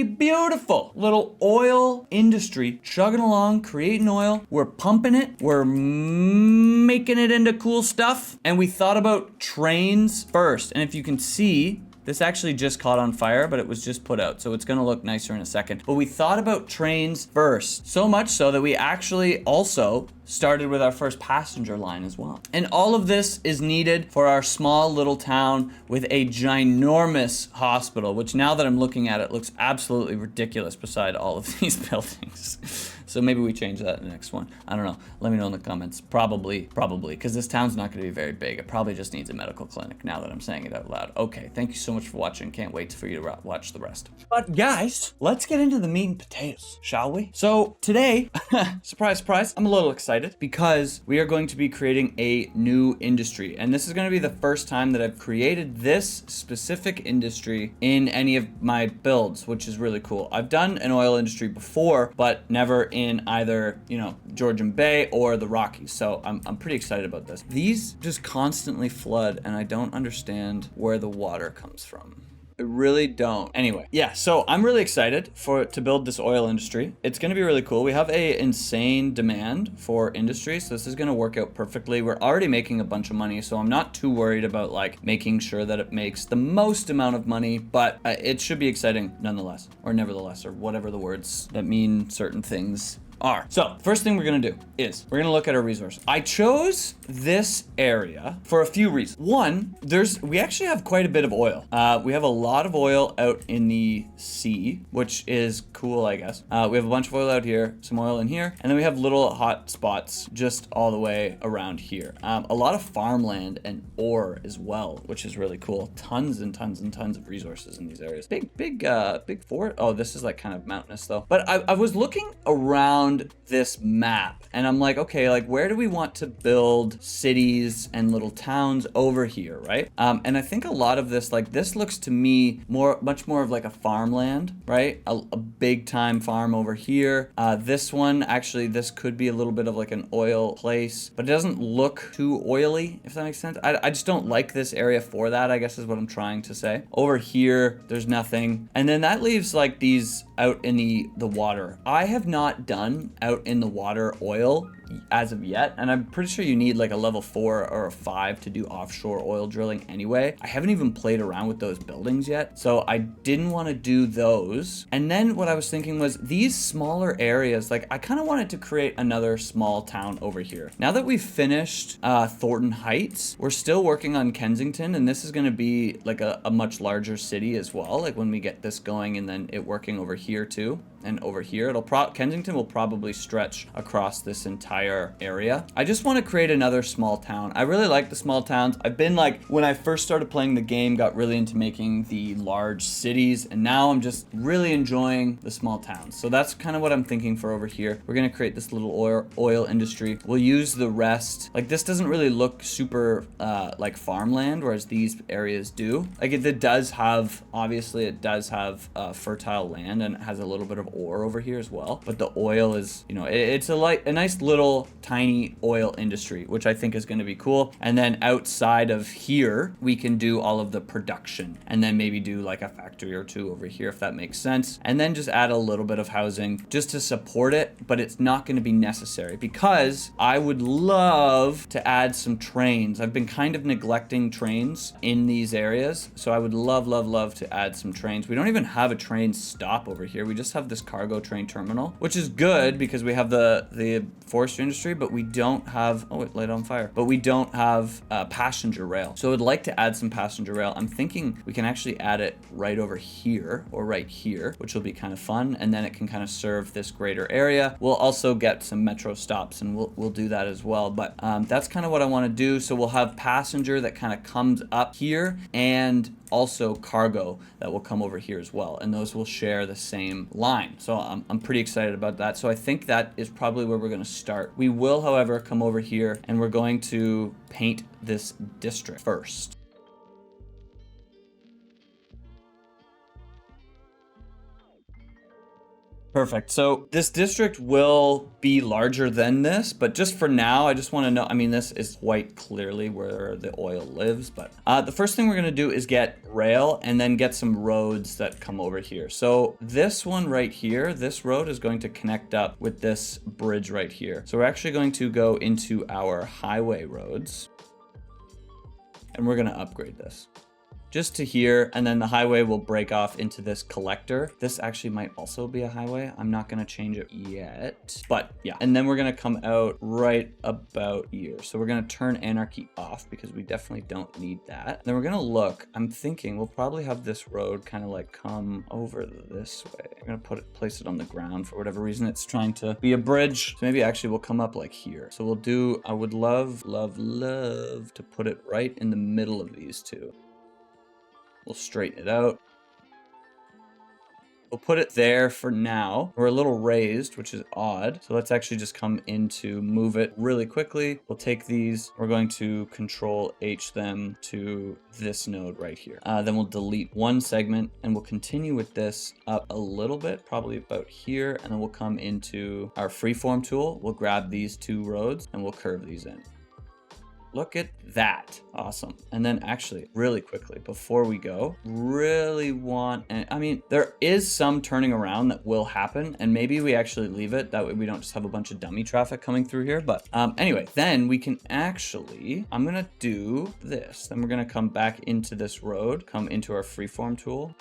a beautiful little oil industry chugging along, creating oil. We're pumping it. We're making it into cool stuff. And we thought about trains first. And if you can see, this actually just caught on fire, but it was just put out, so it's gonna look nicer in a second. But we thought about trains first, so much so that we actually also started with our first passenger line as well. And all of this is needed for our small little town with a ginormous hospital, which now that I'm looking at it, looks absolutely ridiculous beside all of these buildings. So maybe we change that in the next one. I don't know. Let me know in the comments. Probably, because this town's not gonna be very big. It probably just needs a medical clinic now that I'm saying it out loud. Okay, thank you so much for watching. Can't wait for you to watch the rest. But guys, let's get into the meat and potatoes, shall we? So today, surprise, surprise, I'm a little excited because we are going to be creating a new industry. And this is gonna be the first time that I've created this specific industry in any of my builds, which is really cool. I've done an oil industry before, but never in either, you know, Georgian Bay or the Rockies. So I'm pretty excited about this. These just constantly flood and I don't understand where the water comes from. I really don't. Anyway, yeah, so I'm really excited to build this oil industry. It's gonna be really cool. We have a insane demand for industry, so this is gonna work out perfectly. We're already making a bunch of money, so I'm not too worried about like making sure that it makes the most amount of money, but it should be exciting nonetheless, or nevertheless, or whatever the words that mean certain things are. So first thing we're gonna do is we're gonna look at our resource. I chose this area for a few reasons. One, we actually have quite a bit of oil. We have a lot of oil out in the sea, which is cool, I guess. We have a bunch of oil out here, some oil in here, and then we have little hot spots just all the way around here. A lot of farmland and ore as well, which is really cool. Tons and tons and tons of resources in these areas. Big fort. Oh, this is like kind of mountainous though. But I was looking around this map and I'm like, okay, like where do we want to build cities and little towns over here, right? And I think a lot of this, like this looks to me much more of like a farmland, right? A big time farm over here. This one, actually, this could be a little bit of like an oil place, but it doesn't look too oily, if that makes sense. I just don't like this area for that, I guess is what I'm trying to say. Over here, there's nothing. And then that leaves like these out in the water. I have not done out in the water oil as of yet, and I'm pretty sure you need like a level 4 or a 5 to do offshore oil drilling anyway. I haven't even played around with those buildings yet, so I didn't want to do those. And then what I was thinking was these smaller areas, like I kind of wanted to create another small town over here. Now that we've finished Thornton Heights, we're still working on Kensington, and this is going to be like a much larger city as well, like when we get this going and then it working over here too. And over here, Kensington will probably stretch across this entire area. I just want to create another small town. I really like the small towns. I've been like, when I first started playing the game, got really into making the large cities, and now I'm just really enjoying the small towns. So that's kind of what I'm thinking for over here. We're gonna create this little oil industry. We'll use the rest. Like this doesn't really look super like farmland, whereas these areas do. Like it does have, obviously it does have fertile land, and it has a little bit of ore over here as well, but the oil is, you know, it's a nice little tiny oil industry, which I think is going to be cool. And then outside of here we can do all of the production, and then maybe do like a factory or two over here if that makes sense, and then just add a little bit of housing just to support it. But it's not going to be necessary because I would love to add some trains. I've been kind of neglecting trains in these areas, so I would love to add some trains. We don't even have a train stop over here. We just have this cargo train terminal, which is good because we have the forestry industry, but we don't have, oh, it lit on fire, but we don't have passenger rail. So I would like to add some passenger rail. I'm thinking we can actually add it right over here or right here, which will be kind of fun. And then it can kind of serve this greater area. We'll also get some metro stops, and we'll do that as well. But that's kind of what I want to do. So we'll have passenger that kind of comes up here, and also cargo that will come over here as well, and those will share the same line. So I'm pretty excited about that. So I think that is probably where we're going to start. We will, however, come over here and we're going to paint this district first. Perfect. So this district will be larger than this, but just for now, I just want to know, I mean, this is quite clearly where the oil lives, but the first thing we're going to do is get rail and then get some roads that come over here. So this one right here, this road is going to connect up with this bridge right here. So we're actually going to go into our highway roads and we're going to upgrade this just to here, and then the highway will break off into this collector. This actually might also be a highway. I'm not gonna change it yet, but yeah. And then we're gonna come out right about here. So we're gonna turn anarchy off because we definitely don't need that. Then we're gonna look, I'm thinking we'll probably have this road kind of like come over this way. I'm gonna place it on the ground for whatever reason. It's trying to be a bridge. So maybe actually we'll come up like here. So we'll do, I would love to put it right in the middle of these two. We'll straighten it out. We'll put it there for now. We're a little raised, which is odd. So let's actually just come into move it really quickly. We'll take these. We're going to control H them to this node right here. Then we'll delete one segment and we'll continue with this up a little bit, probably about here. And then we'll come into our freeform tool. We'll grab these two roads and we'll curve these in. Look at that. Awesome. And then actually, really quickly, before we go, really want, and I mean, there is some turning around that will happen, and maybe we actually leave it. That way we don't just have a bunch of dummy traffic coming through here. But anyway, then we can actually, I'm gonna do this. Then we're gonna come back into this road, come into our freeform tool.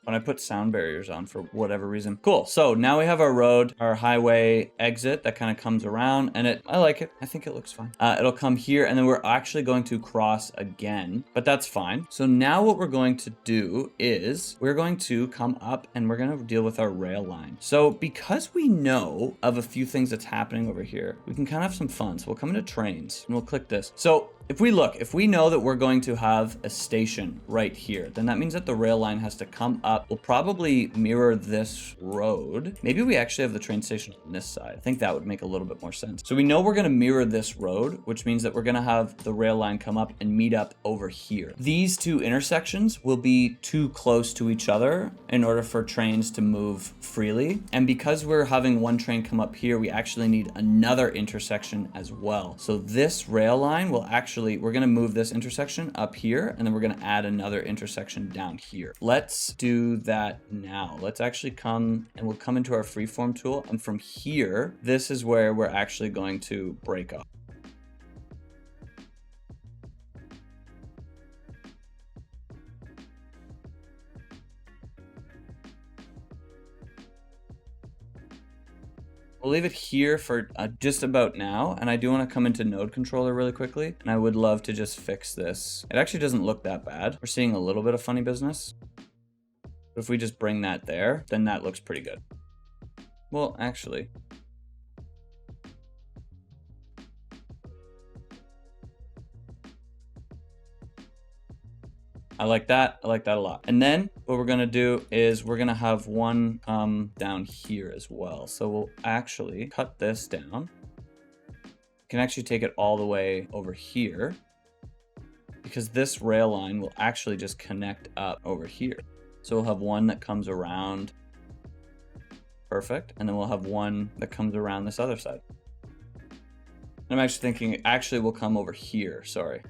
When I put sound barriers on for whatever reason. Cool. So now we have our road, our highway exit that kind of comes around, and I like it. I think it looks fine. It'll come here, and then we're actually going to cross again, but that's fine. So now what we're going to do is we're going to come up and we're going to deal with our rail line. So because we know of a few things that's happening over here, we can kind of have some fun. So we'll come into trains and we'll click this. So if we know that we're going to have a station right here, then that means that the rail line has to come up. We'll probably mirror this road. Maybe we actually have the train station on this side. I think that would make a little bit more sense. So we know we're going to mirror this road, which means that we're going to have the rail line come up and meet up over here. These two intersections will be too close to each other in order for trains to move freely. And because we're having one train come up here, we actually need another intersection as well. So this rail line will actually, we're going to move this intersection up here, and then we're going to add another intersection down here. Let's do that now. Let's actually come, and we'll come into our freeform tool, and from here, this is where we're actually going to break off. We'll leave it here for just about now, and I do want to come into node controller really quickly, and I would love to just fix this. It actually doesn't look that bad. We're seeing a little bit of funny business. But if we just bring that there, then that looks pretty good. Well, actually, I like that. I like that a lot. And then what we're going to do is we're going to have one come down here as well. So we'll actually cut this down. We can actually take it all the way over here because this rail line will actually just connect up over here. So we'll have one that comes around. Perfect. And then we'll have one that comes around this other side. I'm actually thinking it actually will come over here. Sorry.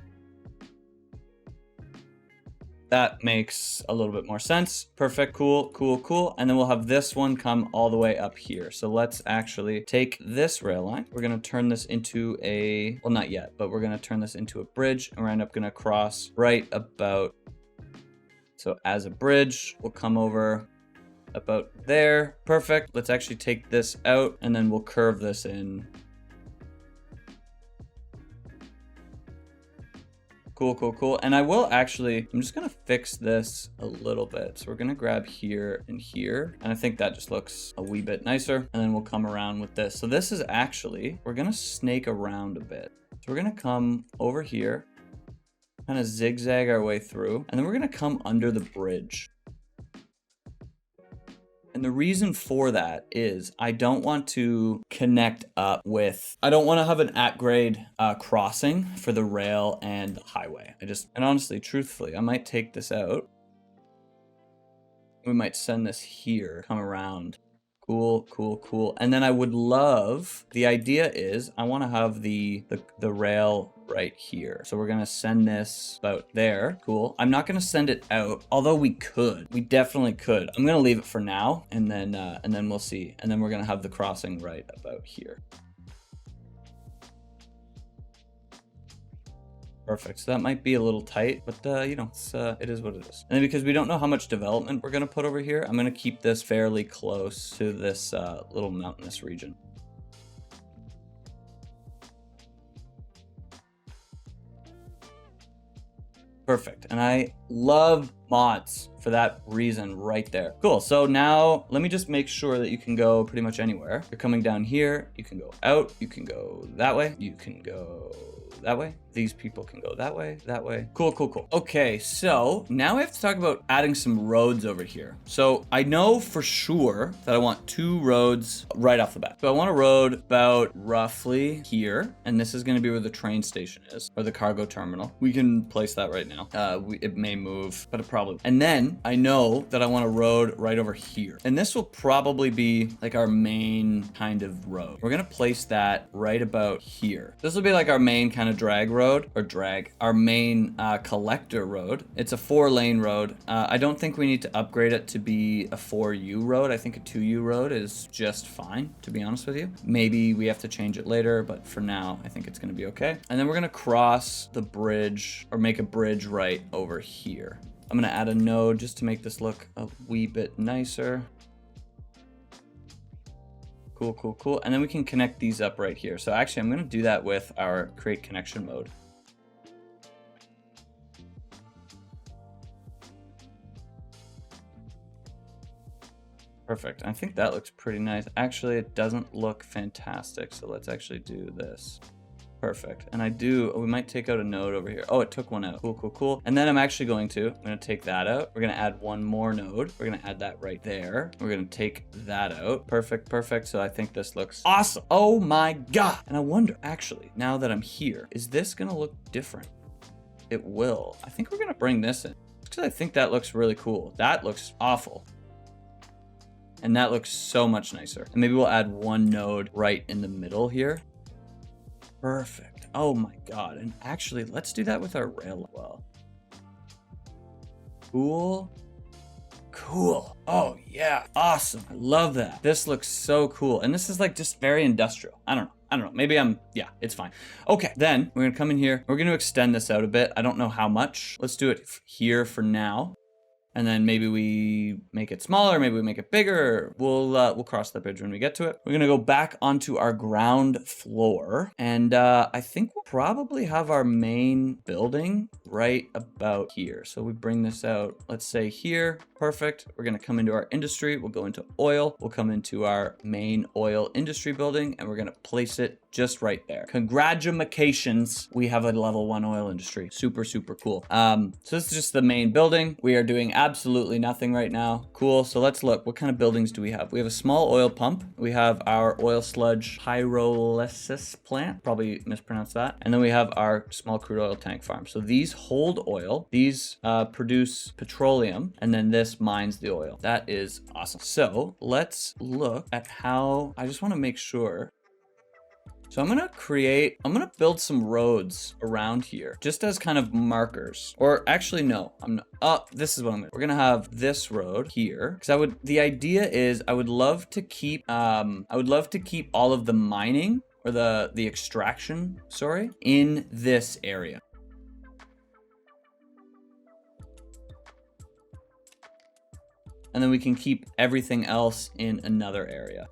That makes a little bit more sense. Perfect. Cool, cool, cool. And then we'll have this one come all the way up here. So let's actually take this rail line. We're going to turn this into a, well, not yet, but we're going to turn this into a bridge, and we're end up going to cross right about. So as a bridge, we'll come over about there. Perfect. Let's actually take this out, and then we'll curve this in. Cool, cool, cool. And I will actually, I'm just going to fix this a little bit. So we're going to grab here and here. And I think that just looks a wee bit nicer. And then we'll come around with this. So this is actually, we're going to snake around a bit. So we're going to come over here, kind of zigzag our way through. And then we're going to come under the bridge. And the reason for that is I don't want to connect up with, I don't want to have an at-grade crossing for the rail and the highway. And honestly, truthfully, I might take this out. We might send this here, come around. Cool, cool, cool. And then I would love, the idea is I want to have the rail right here. So we're going to send this about there. Cool. I'm not going to send it out, although we could. We definitely could. I'm going to leave it for now, and then we'll see. And then we're going to have the crossing right about here. Perfect. So that might be a little tight, but you know, it is what it is. And then because we don't know how much development we're going to put over here, I'm going to keep this fairly close to this little mountainous region. Perfect. And I love mods for that reason right there. Cool. So now let me just make sure that you can go pretty much anywhere. You're coming down here. You can go out. You can go that way. You can go that way. These people can go that way, that way. Cool, cool, cool. Okay, so now we have to talk about adding some roads over here. So I know for sure that I want 2 roads right off the bat. So I want a road about roughly here, and this is gonna be where the train station is, or the cargo terminal. We can place that right now. It may move, but it probably. And then I know that I want a road right over here. And this will probably be like our main kind of road. We're gonna place that right about here. This will be like our main kind of drag road, our main collector road. It's a 4-lane road. I don't think we need to upgrade it to be a 4U road. I think a 2U road is just fine, to be honest with you. Maybe we have to change it later, but for now, I think it's gonna be okay. And then we're gonna cross the bridge, or make a bridge right over here. I'm gonna add a node just to make this look a wee bit nicer. Cool, cool, cool. And then we can connect these up right here. So actually, I'm gonna do that with our create connection mode. Perfect. I think that looks pretty nice. Actually, it doesn't look fantastic. So let's actually do this. Perfect. And we might take out a node over here. Oh, it took one out. Cool, cool, cool. And then I'm going to take that out. We're going to add one more node. We're going to add that right there. We're going to take that out. Perfect, perfect. So I think this looks awesome. Oh my God. And I wonder, actually, now that I'm here, is this going to look different? It will. I think we're going to bring this in because I think that looks really cool. That looks awful. And that looks so much nicer. And maybe we'll add one node right in the middle here. Perfect. Oh my God. And actually, let's do that with our rail as well. Cool. Cool. Oh yeah. Awesome. I love that. This looks so cool. And this is like just very industrial. I don't know. Maybe yeah, it's fine. Okay. Then we're going to come in here. We're going to extend this out a bit. I don't know how much. Let's do it here for now. And then maybe we make it smaller, maybe we make it bigger. We'll cross that bridge when we get to it. We're gonna go back onto our ground floor. And I think we'll probably have our main building right about here. So we bring this out, let's say here, perfect. We're gonna come into our industry, we'll go into oil, we'll come into our main oil industry building, and we're gonna place it just right there. Congratulations, we have a level 1 oil industry. Super, super cool. So this is just the main building. We are doing absolutely nothing right now. Cool, so let's look. What kind of buildings do we have? We have a small oil pump. We have our oil sludge pyrolysis plant. Probably mispronounced that. And then we have our small crude oil tank farm. So these hold oil. These produce petroleum. And then this mines the oil. That is awesome. So let's look at how, I just want to make sure. So I'm gonna build some roads around here just as kind of markers. Or actually, no, this is what we're gonna have this road here. Cause the idea is I would love to keep all of the mining or the extraction, sorry, in this area. And then we can keep everything else in another area.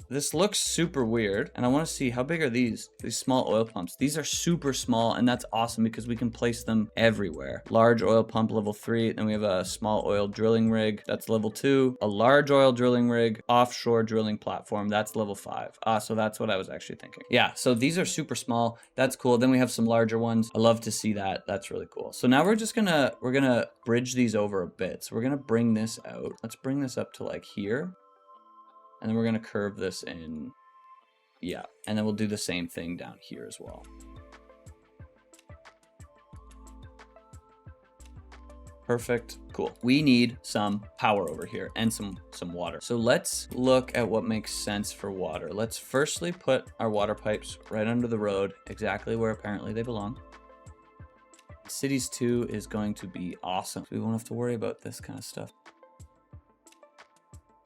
this looks super weird. And I want to see how big are these small oil pumps. These are super small, and that's awesome because we can place them everywhere. Large oil pump level 3. Then we have a small oil drilling rig. That's level 2. A large oil drilling rig, offshore drilling platform. That's level 5. So that's what I was actually thinking. Yeah, so these are super small. That's cool. Then we have some larger ones. I love to see that. That's really cool. So now we're gonna bridge these over a bit. So we're gonna bring this out. Let's bring this up to like here. And then we're gonna curve this in. Yeah, and then we'll do the same thing down here as well. Perfect, cool. We need some power over here and some water. So let's look at what makes sense for water. Let's firstly put our water pipes right under the road, exactly where apparently they belong. Cities 2 is going to be awesome. We won't have to worry about this kind of stuff.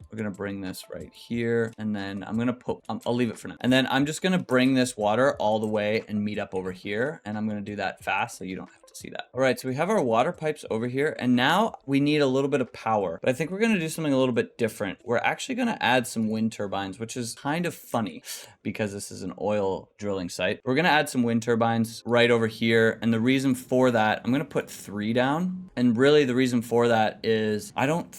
We're gonna bring this right here, and then I'm gonna put, I'll leave it for now. And then I'm just gonna bring this water all the way and meet up over here. And I'm gonna do that fast so you don't have to see that. All right, so we have our water pipes over here, and now we need a little bit of power. But I think we're gonna do something a little bit different. We're actually gonna add some wind turbines, which is kind of funny because this is an oil drilling site. We're gonna add some wind turbines right over here. And the reason for that, I'm gonna put 3 down. And really the reason for that is I don't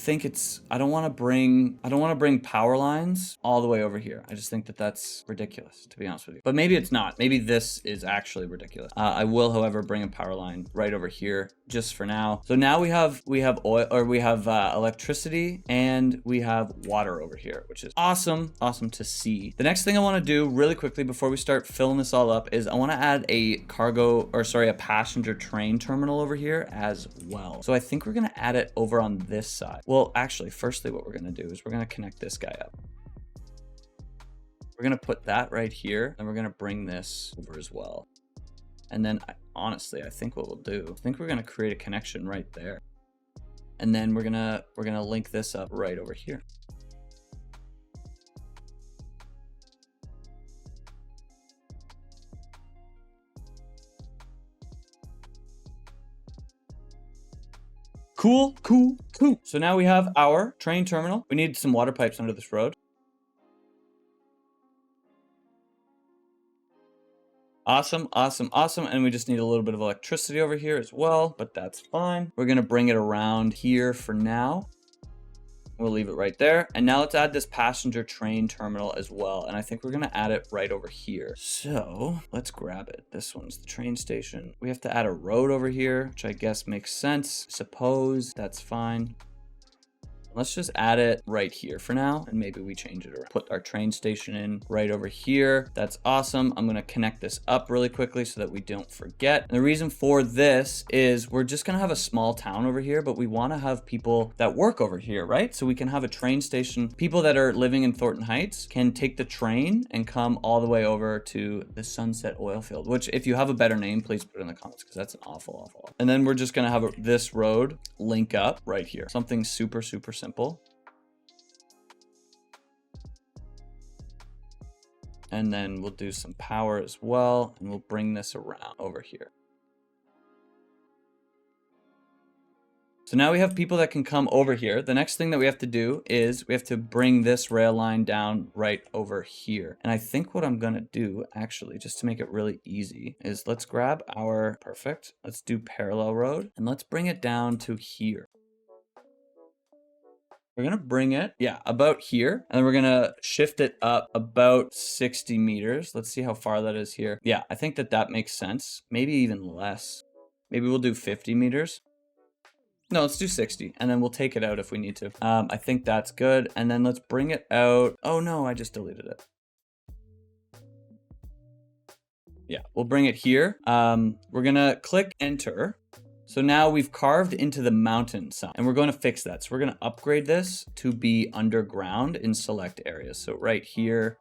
wanna bring power lines all the way over here. I just think that that's ridiculous, to be honest with you. But maybe it's not. Maybe this is actually ridiculous. I will, however, bring a power line right over here just for now. So now we have oil, or we have electricity, and we have water over here, which is awesome. Awesome to see. The next thing I want to do really quickly before we start filling this all up is I want to add a passenger train terminal over here as well. So I think we're going to add it over on this side. Well, actually, firstly, what we're going to do is we're going to connect this guy up. We're going to put that right here, and we're going to bring this over as well. And then honestly, I think what we'll do, I think we're going to create a connection right there. And then we're going to link this up right over here. Cool. So now we have our train terminal. We need some water pipes under this road. Awesome. And we just need a little bit of electricity over here as well, but that's fine. We're gonna bring it around here for now. We'll leave it right there. And now let's add this passenger train terminal as well. And I think we're gonna add it right over here. So let's grab it. This one's the train station. We have to add a road over here, which I guess makes sense. Suppose that's fine. Let's just add it right here for now, and maybe we change it around. Put our train station in right over here. That's awesome. I'm gonna connect this up really quickly so that we don't forget. And the reason for this is we're just gonna have a small town over here, but we wanna have people that work over here, right? So we can have a train station. People that are living in Thornton Heights can take the train and come all the way over to the Sunset Oil Field, which if you have a better name, please put it in the comments because that's an awful. And then we're just gonna have this road link up right here. Something super simple. And then we'll do some power as well, and we'll bring this around over here. So now we have people that can come over here. The next thing that we have to do is we have to bring this rail line down right over here. And I think what I'm gonna do, actually, just to make it really easy, is let's grab our, perfect. Let's do parallel road, and let's bring it down to here. We're gonna bring it, about here, and then we're gonna shift it up about 60 meters. Let's see how far that is here. Yeah, I think that makes sense. Maybe even less. Maybe we'll do 50 meters. No, let's do 60, and then we'll take it out if we need to. I think that's good, and then let's bring it out. Oh no, I just deleted it. Yeah, we'll bring it here. We're gonna click enter. So now we've carved into the mountain side, and we're going to fix that. So we're going to upgrade this to be underground in select areas. So right here,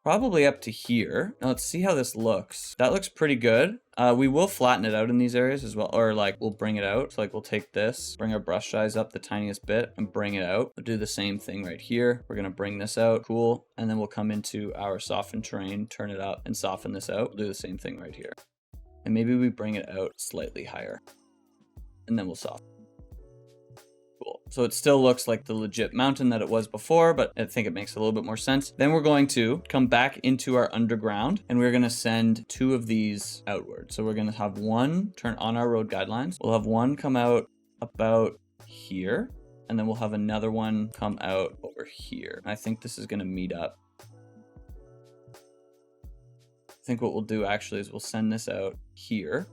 probably up to here. Now let's see how this looks. That looks pretty good. We will flatten it out in these areas as well, or like we'll bring it out. So like we'll take this, bring our brush size up the tiniest bit and bring it out. We'll do the same thing right here. We're going to bring this out. Cool. And then we'll come into our soften terrain, turn it up and soften this out. We'll do the same thing right here. And maybe we bring it out slightly higher, and then we'll soften. Cool. So it still looks like the legit mountain that it was before, but I think it makes a little bit more sense. Then we're going to come back into our underground and we're going to send 2 of these outward. So we're going to have one turn on our road guidelines. We'll have one come out about here, and then we'll have another one come out over here. I think this is going to meet up. I think what we'll do actually is we'll send this out here,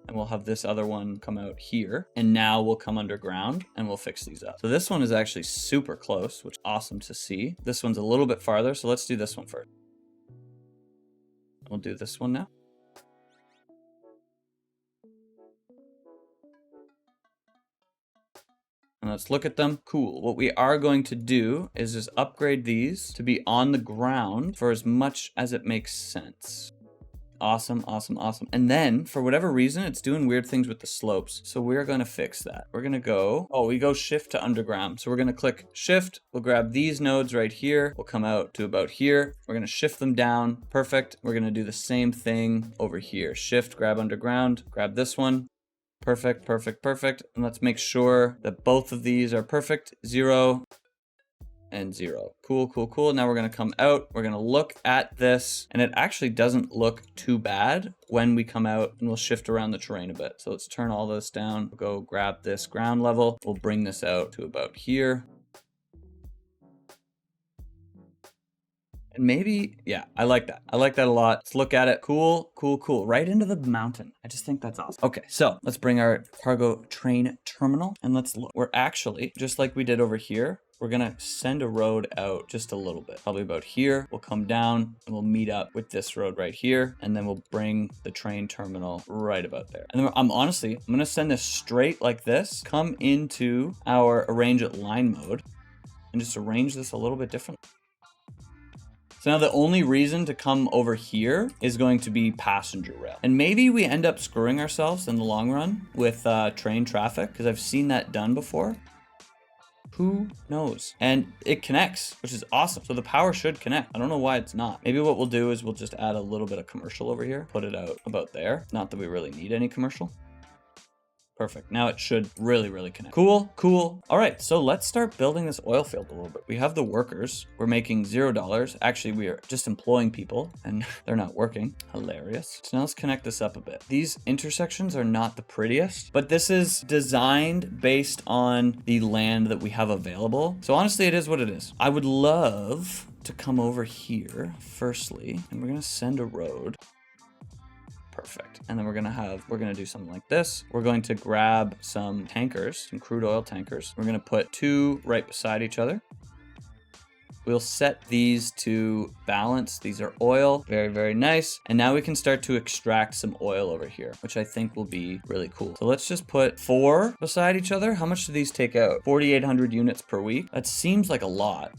and we'll have this other one come out here, and now we'll come underground and we'll fix these up. So this one is actually super close, which is awesome to see. This one's a little bit farther, so let's do this one first. We'll do this one now. And let's look at them. Cool. What we are going to do is just upgrade these to be on the ground for as much as it makes sense. Awesome, awesome, awesome. And then for whatever reason, it's doing weird things with the slopes. So we're going to fix that. We're going to go, we go shift to underground. So we're going to click shift. We'll grab these nodes right here. We'll come out to about here. We're going to shift them down. Perfect. We're going to do the same thing over here. Shift, grab underground, grab this one. Perfect, perfect, perfect. And let's make sure that both of these are perfect. 0 and 0. Cool, cool, cool. Now we're going to come out. We're going to look at this, and it actually doesn't look too bad when we come out, and we'll shift around the terrain a bit. So let's turn all this down. We'll go grab this ground level. We'll bring this out to about here. And maybe, yeah, I like that. I like that a lot. Let's look at it. Cool, cool, cool. Right into the mountain. I just think that's awesome. Okay, so let's bring our cargo train terminal and let's look. We're actually, just like we did over here, we're gonna send a road out just a little bit, probably about here. We'll come down and we'll meet up with this road right here. And then we'll bring the train terminal right about there. And then I'm gonna send this straight like this, come into our arrange at line mode and just arrange this a little bit differently. So now the only reason to come over here is going to be passenger rail. And maybe we end up screwing ourselves in the long run with train traffic, because I've seen that done before. Who knows? And it connects, which is awesome. So the power should connect. I don't know why it's not. Maybe what we'll do is we'll just add a little bit of commercial over here, put it out about there. Not that we really need any commercial. Perfect. Now it should really, really connect. Cool, cool. All right, so let's start building this oil field a little bit. We have the workers. We're making $0. Actually, we are just employing people and they're not working. Hilarious. So now let's connect this up a bit. These intersections are not the prettiest, but this is designed based on the land that we have available. So honestly, it is what it is. I would love to come over here firstly, and we're gonna send a road. Perfect. And then we're gonna do something like this. We're going to grab some tankers, some crude oil tankers. We're gonna put 2 right beside each other. We'll set these to balance. These are oil. Very, very nice. And now we can start to extract some oil over here, which I think will be really cool. So let's just put 4 beside each other. How much do these take out? 4,800 units per week. That seems like a lot.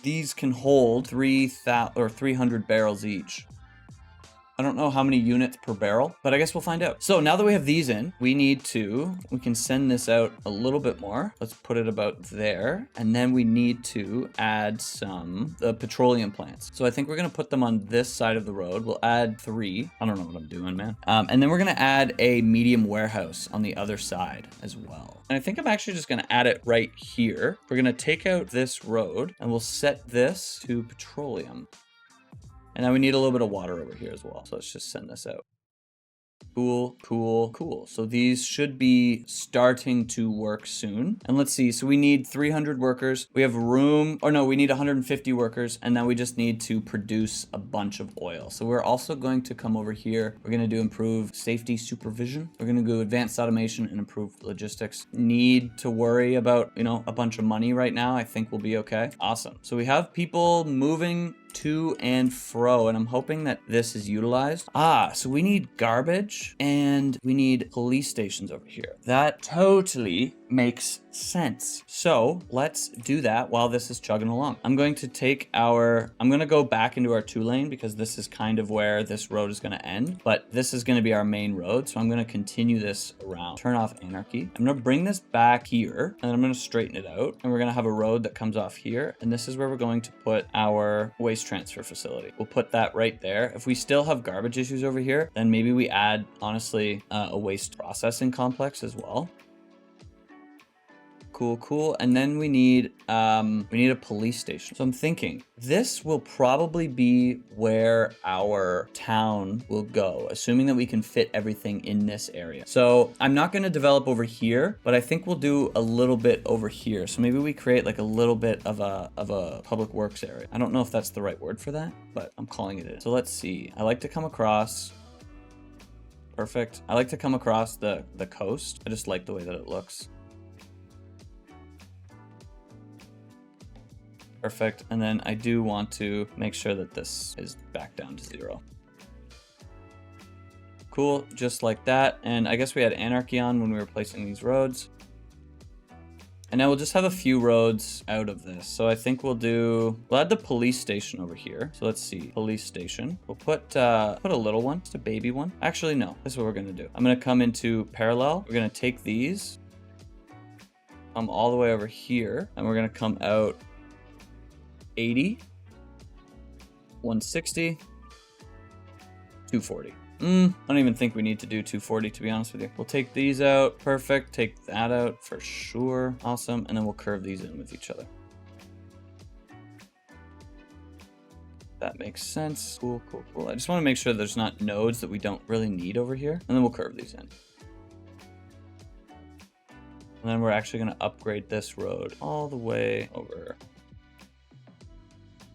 These can hold 300 barrels each. I don't know how many units per barrel, but I guess we'll find out. So now that we have these in, we can send this out a little bit more. Let's put it about there. And then we need to add the petroleum plants. So I think we're gonna put them on this side of the road. We'll add 3. I don't know what I'm doing, man. And then we're gonna add a medium warehouse on the other side as well. And I think I'm actually just gonna add it right here. We're gonna take out this road and we'll set this to petroleum. And now we need a little bit of water over here as well. So let's just send this out. Cool, cool, cool. So these should be starting to work soon. And let's see, so we need 300 workers. We have room, or no, we need 150 workers. And now we just need to produce a bunch of oil. So we're also going to come over here. We're gonna do improve safety supervision. We're gonna do advanced automation and improve logistics. Need to worry about, a bunch of money right now. I think we'll be okay. Awesome. So we have people moving to and fro, and I'm hoping that this is utilized. So we need garbage and we need police stations over here. That totally makes sense. So let's do that while this is chugging along. I'm going to go back into our 2-lane because this is kind of where this road is going to end, but this is going to be our main road. So I'm going to continue this around. Turn off anarchy. I'm going to bring this back here and I'm going to straighten it out. And we're going to have a road that comes off here. And this is where we're going to put our waste transfer facility. We'll put that right there. If we still have garbage issues over here, then maybe we add, honestly, a waste processing complex as well. Cool, cool. And then we need a police station. So I'm thinking this will probably be where our town will go, assuming that we can fit everything in this area. So I'm not going to develop over here, but I think we'll do a little bit over here. So maybe we create like a little bit of a public works area. I don't know if that's the right word for that, but I'm calling it in. So let's see. I like to come across. Perfect. I like to come across the coast. I just like the way that it looks. Perfect. And then I do want to make sure that this is back down to 0. Cool, just like that. And I guess we had anarchy on when we were placing these roads. And now we'll just have a few roads out of this. So I think we'll add the police station over here. So let's see, police station. We'll put a little one, just a baby one. Actually, no, this is what we're gonna do. I'm gonna come into parallel. We're gonna take these, come all the way over here, and we're gonna come out 80, 160, 240. I don't even think we need to do 240, to be honest with you. We'll take these out. Perfect. Take that out for sure. Awesome. And then we'll curve these in with each other. That makes sense. Cool, cool, cool. I just want to make sure there's not nodes that we don't really need over here. And then we'll curve these in. And then we're actually going to upgrade this road all the way over.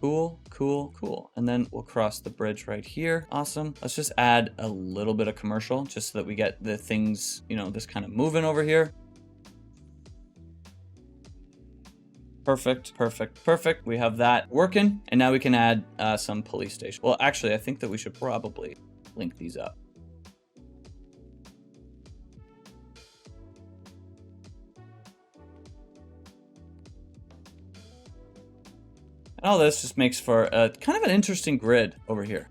Cool, cool, cool. And then we'll cross the bridge right here. Awesome. Let's just add a little bit of commercial just so that we get the things, you know, this kind of moving over here. Perfect, perfect, perfect. We have that working. And now we can add some police station. Well, actually, I think that we should probably link these up. And all this just makes for a kind of an interesting grid over here.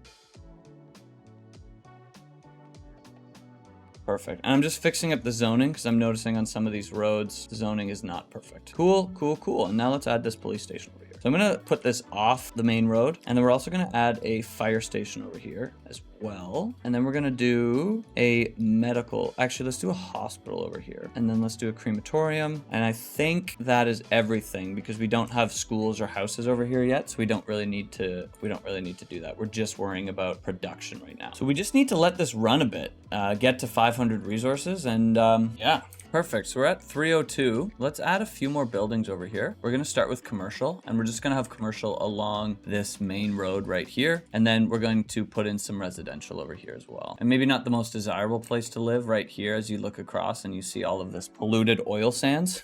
Perfect. And I'm just fixing up the zoning because I'm noticing on some of these roads, the zoning is not perfect. Cool, cool, cool. And now let's add this police station over here. So I'm going to put this off the main road. And then we're also going to add a fire station over here as well. And then we're going to do a medical. Actually, let's do a hospital over here. And then let's do a crematorium. And I think that is everything because we don't have schools or houses over here yet. So we don't really need to do that. We're just worrying about production right now. So we just need to let this run a bit, get to 500 resources. And yeah. Perfect. So we're at 302. Let's add a few more buildings over here. We're going to start with commercial, and we're just going to have commercial along this main road right here. And then we're going to put in some residential over here as well. And maybe not the most desirable place to live right here as you look across and you see all of this polluted oil sands.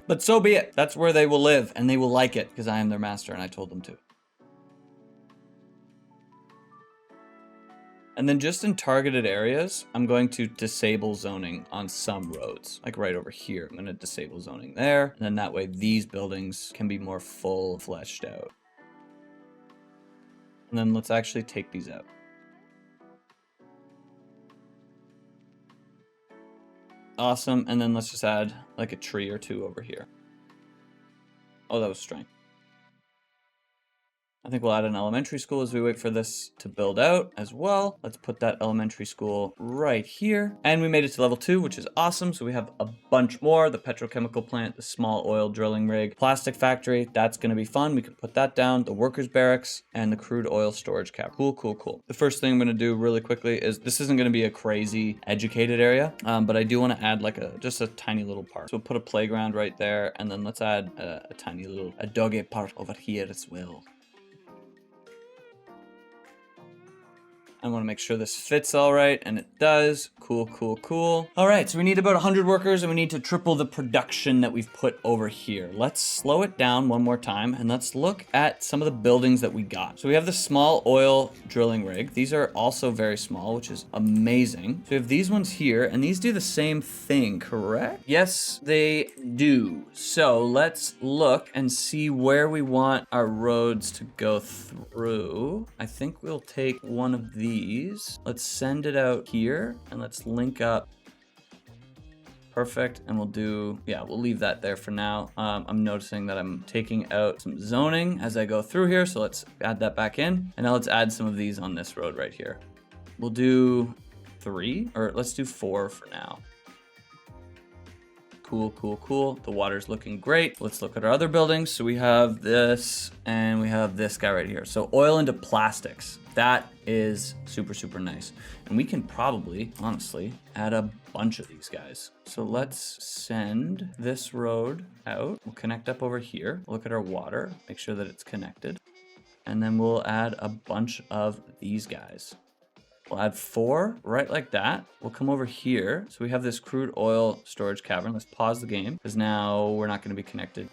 But so be it. That's where they will live, and they will like it because I am their master and I told them to. And then just in targeted areas, I'm going to disable zoning on some roads, like right over here. I'm going to disable zoning there. And then that way these buildings can be more full fleshed out. And then let's actually take these out. Awesome. And then let's just add like a tree or two over here. Oh, that was strength. I think we'll add an elementary school as we wait for this to build out as well. Let's put that elementary school right here. And we made it to level 2, which is awesome. So we have a bunch more. The petrochemical plant, the small oil drilling rig, plastic factory. That's going to be fun. We can put that down. The workers barracks and the crude oil storage cap. Cool, cool, cool. The first thing I'm going to do really quickly is this isn't going to be a crazy educated area, but I do want to add like just a tiny little park. So we'll put a playground right there. And then let's add a tiny little doggy park over here as well. I want to make sure this fits all right, and it does. Cool, cool, cool. All right, so we need about 100 workers, and we need to triple the production that we've put over here. Let's slow it down one more time, and let's look at some of the buildings that we got. So we have the small oil drilling rig. These are also very small, which is amazing. So we have these ones here, and these do the same thing, correct? Yes, they do. So let's look and see where we want our roads to go through. I think we'll take one of these. Let's send it out here and let's link up. Perfect. And we'll leave that there for now. I'm noticing that I'm taking out some zoning as I go through here. So let's add that back in. And now let's add some of these on this road right here. We'll do 3 or let's do 4 for now. Cool, cool, cool. The water's looking great. Let's look at our other buildings. So we have this and we have this guy right here. So oil into plastics. That is super, super nice. And we can probably, honestly, add a bunch of these guys. So let's send this road out. We'll connect up over here. Look at our water, make sure that it's connected. And then we'll add a bunch of these guys. We'll add 4 right like that. We'll come over here. So we have this crude oil storage cavern. Let's pause the game because now we're not going to be connected.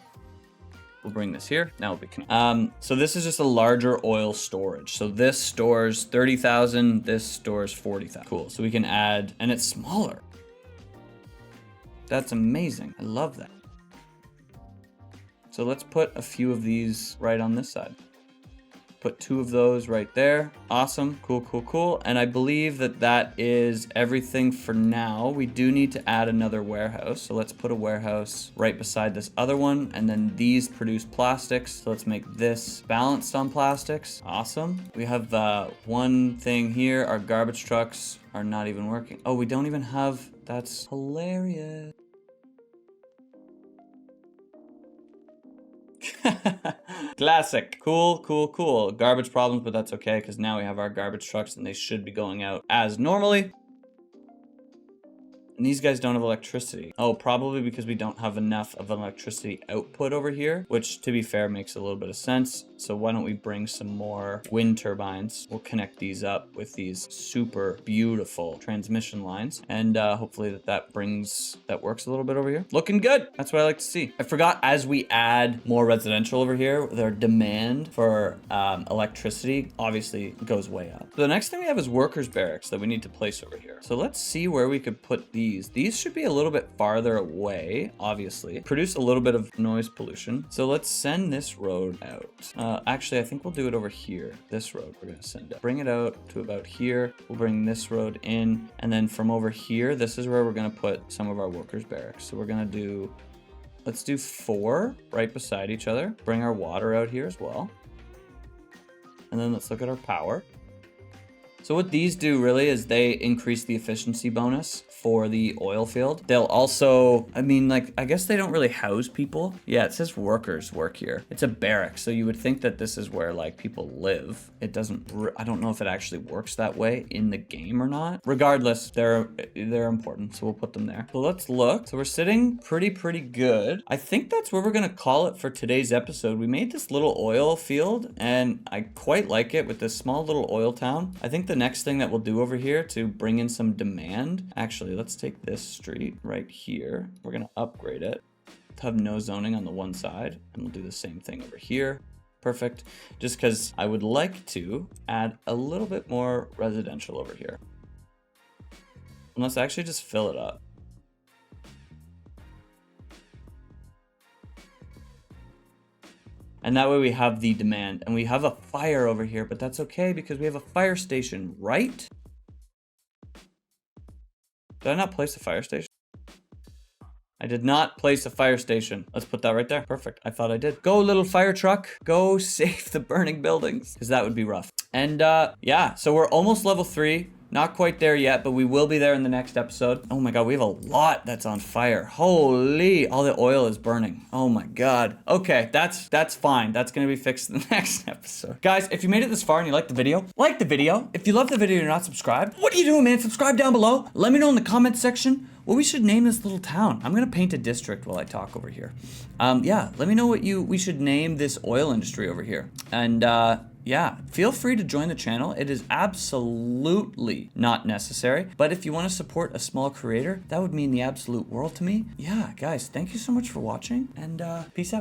We'll bring this here. Now we'll be connected. So this is just a larger oil storage. So this stores 30,000. This stores 40,000. Cool. So we can add, and it's smaller. That's amazing. I love that. So let's put a few of these right on this side. Put 2 of those right there. Awesome. Cool, cool, cool. And I believe that that is everything for now. We do need to add another warehouse. So let's put a warehouse right beside this other one. And then these produce plastics. So let's make this balanced on plastics. Awesome. We have one thing here. Our garbage trucks are not even working. Oh, we don't even have... That's hilarious. Classic. Cool, cool, cool. Garbage problems, but that's okay because now we have our garbage trucks and they should be going out as normally. And these guys don't have electricity. Oh, probably because we don't have enough of an electricity output over here, which to be fair makes a little bit of sense. So why don't we bring some more wind turbines? We'll connect these up with these super beautiful transmission lines. And hopefully that works a little bit over here. Looking good. That's what I like to see. I forgot as we add more residential over here, their demand for electricity obviously goes way up. So the next thing we have is workers barracks that we need to place over here. So let's see where we could put these. These should be a little bit farther away, obviously. Produce a little bit of noise pollution. So let's send this road out. Actually, I think we'll do it over here. This road we're gonna send out. Bring it out to about here. We'll bring this road in. And then from over here, this is where we're gonna put some of our workers barracks. So we're gonna do, let's do 4 right beside each other. Bring our water out here as well. And then let's look at our power. So what these do really is they increase the efficiency bonus for the oil field. They'll also, I mean, like, I guess they don't really house people. Yeah, it says workers work here. It's a barrack, so you would think that this is where like people live. It doesn't, I don't know if it actually works that way in the game or not. Regardless, they're important, so we'll put them there. So let's look. So we're sitting pretty good. I think that's where we're gonna call it for today's episode. We made this little oil field and I quite like it with this small little oil town. I think the next thing that we'll do over here to bring in some demand, actually, let's take this street right here. We're gonna upgrade it to have no zoning on the one side, and we'll do the same thing over here. Perfect. Just because I would like to add a little bit more residential over here. And let's actually just fill it up. And that way we have the demand, and we have a fire over here, but that's okay because we have a fire station, right? Did I not place a fire station? I did not place a fire station. Let's put that right there. Perfect. I thought I did. Go, little fire truck. Go save the burning buildings, because that would be rough. And yeah, so we're almost level 3. Not quite there yet, but we will be there in the next episode. Oh my god, we have a lot that's on fire. Holy, all the oil is burning. Oh my god. Okay, that's fine. That's gonna be fixed in the next episode. Guys, if you made it this far and you liked the video, like the video. If you love the video and you're not subscribed, what are you doing, man? Subscribe down below. Let me know in the comment section what we should name this little town. I'm gonna paint a district while I talk over here. Yeah, let me know what we should name this oil industry over here. And yeah, feel free to join the channel. It is absolutely not necessary, but if you want to support a small creator, that would mean the absolute world to me. Yeah, guys, thank you so much for watching, and peace out.